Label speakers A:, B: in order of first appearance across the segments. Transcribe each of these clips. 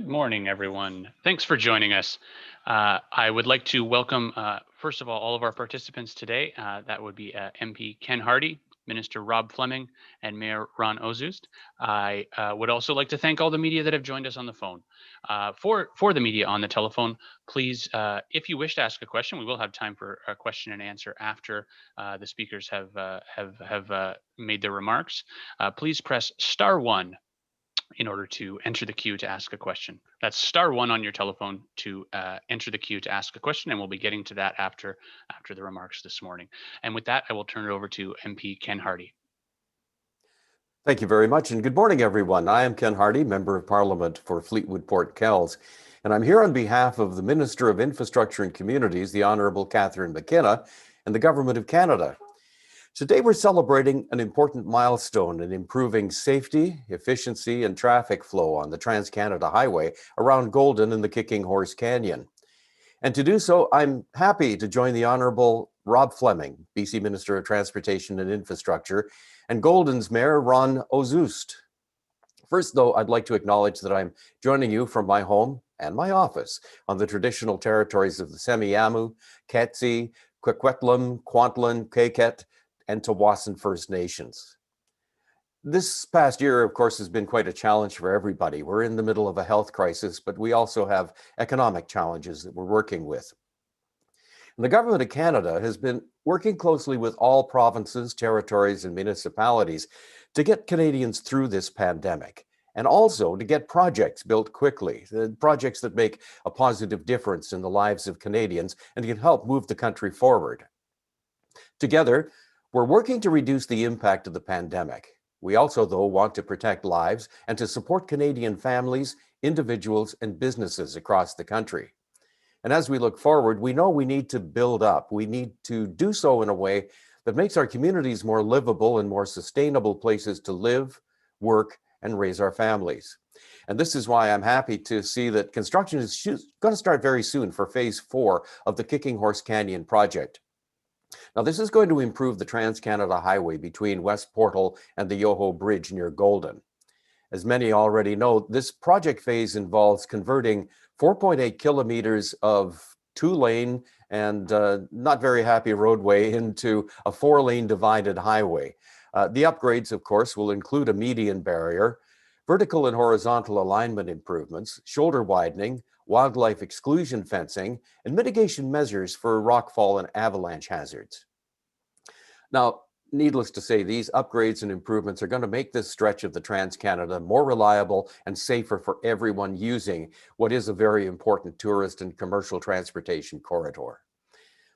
A: Good morning, everyone. Thanks for joining us. I would like to welcome, first of all of our participants today. That would be MP Ken Hardy, Minister Rob Fleming, and Mayor Ron Ozust. I would also like to thank all the media that have joined us on the phone. For the media on the telephone, please, if you wish to ask a question, we will have time for a question and answer after the speakers have made their remarks. Please press *1 in order to enter the queue to ask a question. That's *1 on your telephone to enter the queue to ask a question, and we'll be getting to that after the remarks this morning. And with that, I will turn it over to MP Ken Hardy.
B: Thank you very much, and good morning, everyone. I am Ken Hardy, Member of Parliament for Fleetwood Port Kells, and I'm here on behalf of the Minister of Infrastructure and Communities, the Honourable Catherine McKenna, and the Government of Canada. Today, we're celebrating an important milestone in improving safety, efficiency, and traffic flow on the Trans-Canada Highway around Golden and the Kicking Horse Canyon. And to do so, I'm happy to join the Honourable Rob Fleming, BC Minister of Transportation and Infrastructure, and Golden's Mayor Ron Ozust. First, though, I'd like to acknowledge that I'm joining you from my home and my office on the traditional territories of the Semiahmoo, Ketsi, Coquitlam, Kwantlen, Kaiket, and Tsawwassen First Nations. This past year, of course, has been quite a challenge for everybody. We're in the middle of a health crisis, but we also have economic challenges that we're working with. And the Government of Canada has been working closely with all provinces, territories, and municipalities to get Canadians through this pandemic, and also to get projects built quickly, projects that make a positive difference in the lives of Canadians and can help move the country forward. Together, we're working to reduce the impact of the pandemic. We also, though, want to protect lives and to support Canadian families, individuals, and businesses across the country. And as we look forward, we know we need to build up. We need to do so in a way that makes our communities more livable and more sustainable places to live, work, and raise our families. And this is why I'm happy to see that construction is going to start very soon for Phase 4 of the Kicking Horse Canyon project. Now, this is going to improve the Trans-Canada Highway between West Portal and the Yoho Bridge near Golden. As many already know, this project phase involves converting 4.8 kilometers of two-lane and not very happy roadway into a four-lane divided highway. The upgrades, of course, will include a median barrier, vertical and horizontal alignment improvements, shoulder widening, wildlife exclusion fencing, and mitigation measures for rockfall and avalanche hazards. Now, needless to say, these upgrades and improvements are going to make this stretch of the Trans-Canada more reliable and safer for everyone using what is a very important tourist and commercial transportation corridor.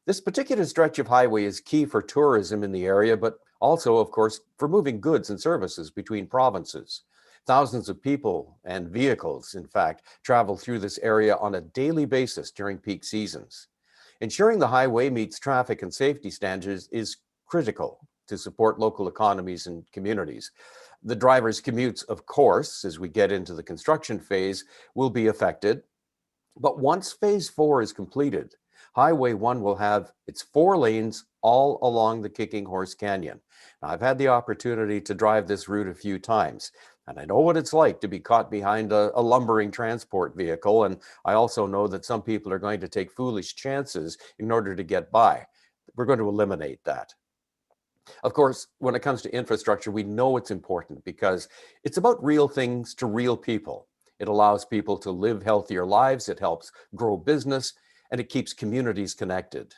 B: This particular stretch of highway is key for tourism in the area, but also, of course, for moving goods and services between provinces. Thousands of people and vehicles, in fact, travel through this area on a daily basis during peak seasons. Ensuring the highway meets traffic and safety standards is critical to support local economies and communities. The drivers' commutes, of course, as we get into the construction phase, will be affected. But once Phase 4 is completed, Highway 1 will have its 4 lanes all along the Kicking Horse Canyon. Now, I've had the opportunity to drive this route a few times, and I know what it's like to be caught behind a lumbering transport vehicle, and I also know that some people are going to take foolish chances in order to get by. We're going to eliminate that. Of course, when it comes to infrastructure, we know it's important because it's about real things to real people. It allows people to live healthier lives, it helps grow business, and it keeps communities connected.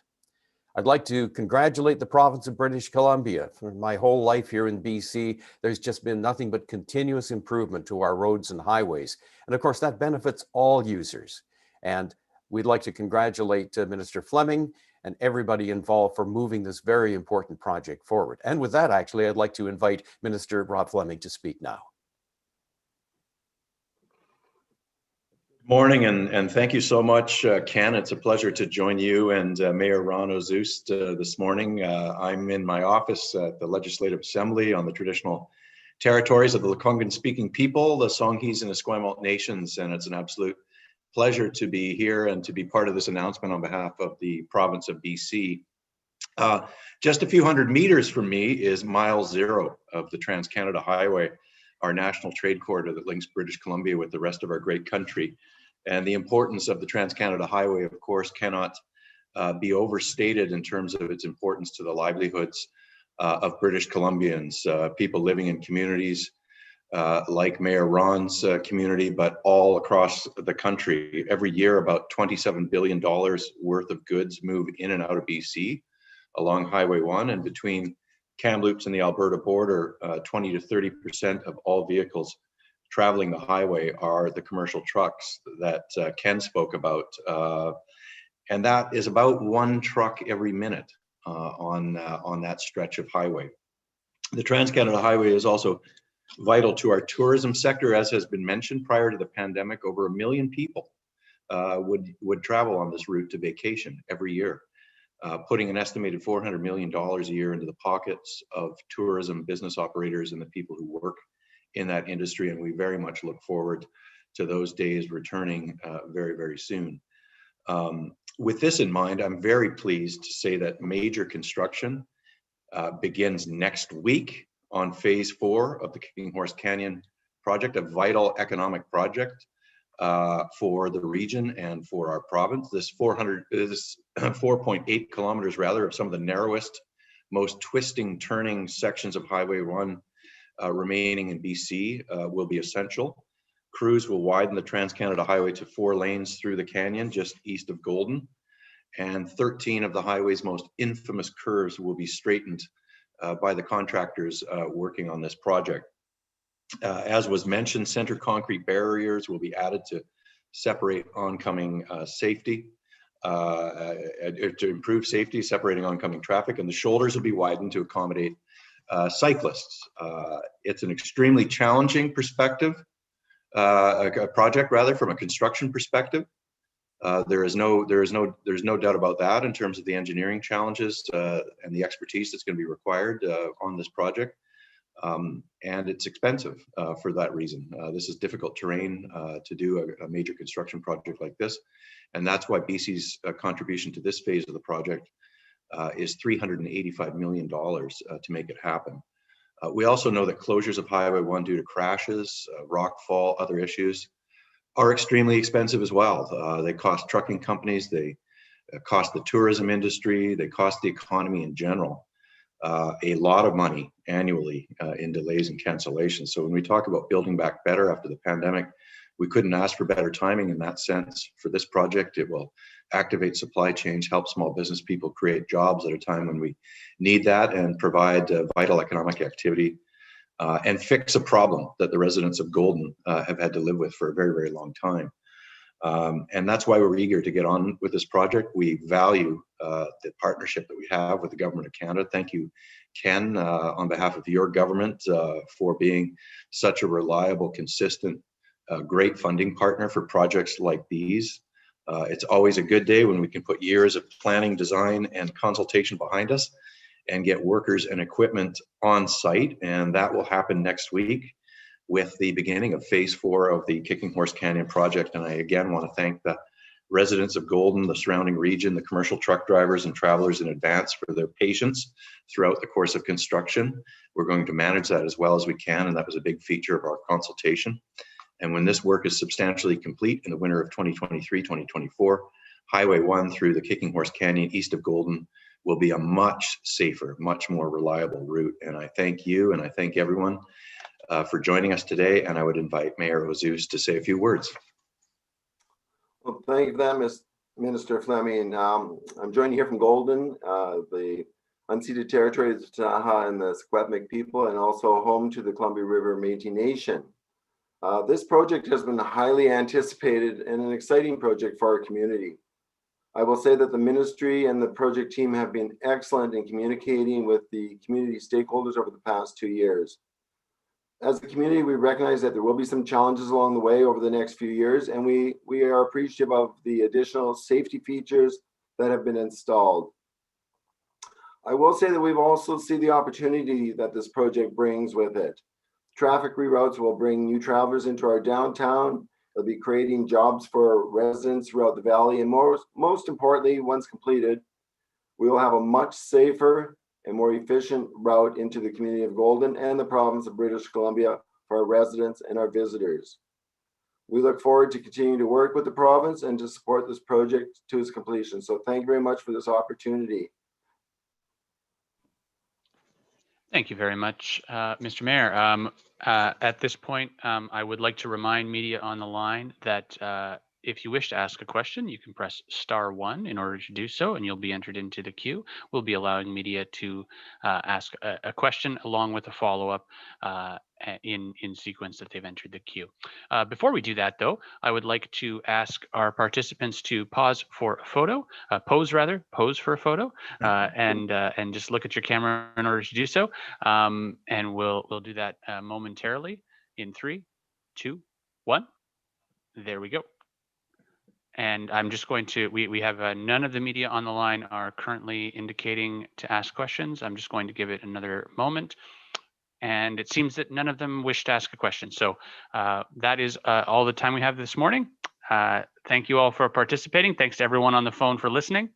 B: I'd like to congratulate the province of British Columbia. For my whole life here in BC, there's just been nothing but continuous improvement to our roads and highways. And of course, that benefits all users. And we'd like to congratulate Minister Fleming and everybody involved for moving this very important project forward. And with that, actually, I'd like to invite Minister Rob Fleming to speak now.
C: Morning, and thank you so much, Ken. It's a pleasure to join you and Mayor Ron Ozust this morning. I'm in my office at the Legislative Assembly on the traditional territories of the Lekwungen-speaking people, the Songhees and Esquimalt nations, and it's an absolute pleasure to be here and to be part of this announcement on behalf of the province of BC. Just a few hundred meters from me is mile 0 of the Trans-Canada Highway. our national trade corridor that links British Columbia with the rest of our great country. And the importance of the Trans-Canada Highway, of course, cannot be overstated in terms of its importance to the livelihoods of British Columbians, people living in communities like Mayor Ron's community, but all across the country. Every year, about $27 billion worth of goods move in and out of BC along Highway 1, and between Kamloops and the Alberta border, 20 to 30% of all vehicles traveling the highway are the commercial trucks that Ken spoke about. And that is about one truck every minute on that stretch of highway. The Trans-Canada Highway is also vital to our tourism sector. As has been mentioned, prior to the pandemic, over 1 million people would travel on this route to vacation every year, putting an estimated $400 million a year into the pockets of tourism business operators and the people who work in that industry. And we very much look forward to those days returning very, very soon. With this in mind, I'm very pleased to say that major construction begins next week on phase 4 of the Kicking Horse Canyon project, a vital economic project for the region and for our province. This 4.8 kilometers rather of some of the narrowest, most twisting, turning sections of Highway 1 remaining in BC will be essential. Crews will widen the Trans-Canada Highway to 4 lanes through the canyon just east of Golden, and 13 of the highway's most infamous curves will be straightened by the contractors working on this project. As was mentioned, center concrete barriers will be added to separate oncoming safety, to improve safety, separating oncoming traffic, and the shoulders will be widened to accommodate cyclists. It's an extremely challenging perspective, a project rather, from a construction perspective. There's no doubt about that in terms of the engineering challenges and the expertise that's going to be required on this project. And it's expensive for that reason. This is difficult terrain to do a major construction project like this. And that's why BC's contribution to this phase of the project is $385 million to make it happen. We also know that closures of Highway 1 due to crashes, rockfall, other issues are extremely expensive as well. They cost trucking companies, they cost the tourism industry, they cost the economy in general a lot of money annually in delays and cancellations. So when we talk about building back better after the pandemic, we couldn't ask for better timing in that sense. For this project, it will activate supply chains, help small business people create jobs at a time when we need that, and provide vital economic activity and fix a problem that the residents of Golden have had to live with for a very, very long time. And that's why we're eager to get on with this project. We value the partnership that we have with the Government of Canada. Thank you, Ken, on behalf of your government for being such a reliable, consistent, great funding partner for projects like these. It's always a good day when we can put years of planning, design, and consultation behind us and get workers and equipment on site. And that will happen next week with the beginning of phase 4 of the Kicking Horse Canyon project. And I again want to thank the residents of Golden, the surrounding region, the commercial truck drivers and travelers in advance for their patience throughout the course of construction. We're going to manage that as well as we can, and that was a big feature of our consultation. And when this work is substantially complete in the winter of 2023-2024, Highway 1 through the Kicking Horse Canyon east of Golden will be a much safer, much more reliable route. And I thank you and I thank everyone for joining us today. And I would invite Mayor Ozus to say a few words.
D: Well, thank you for that, Minister Fleming. I'm joining here from Golden, the unceded territory of the Ktunaxa and the Secwepemc people, and also home to the Columbia River Métis Nation. This project has been highly anticipated and an exciting project for our community. I will say that the ministry and the project team have been excellent in communicating with the community stakeholders over the past 2 years. As a community, we recognize that there will be some challenges along the way over the next few years, and we are appreciative of the additional safety features that have been installed. I will say that we've also seen the opportunity that this project brings with it. Traffic reroutes will bring new travelers into our downtown. It'll be creating jobs for residents throughout the valley. And most importantly, once completed, we will have a much safer and more efficient route into the community of Golden and the province of British Columbia for our residents and our visitors. We look forward to continuing to work with the province and to support this project to its completion. So thank you very much for this opportunity.
A: Thank you very much, Mr. Mayor. At this point, I would like to remind media on the line that if you wish to ask a question, you can press *1 in order to do so, and you'll be entered into the queue. We'll be allowing media to ask a question along with a follow-up in sequence that they've entered the queue. Before we do that, though, I would like to ask our participants to pose for a photo, pose for a photo, and just look at your camera in order to do so. And we'll do that momentarily in 3, 2, 1. There we go. And I'm just going to, we have none of the media on the line are currently indicating to ask questions. I'm just going to give it another moment. And it seems that none of them wish to ask a question. So that is all the time we have this morning. Thank you all for participating. Thanks to everyone on the phone for listening.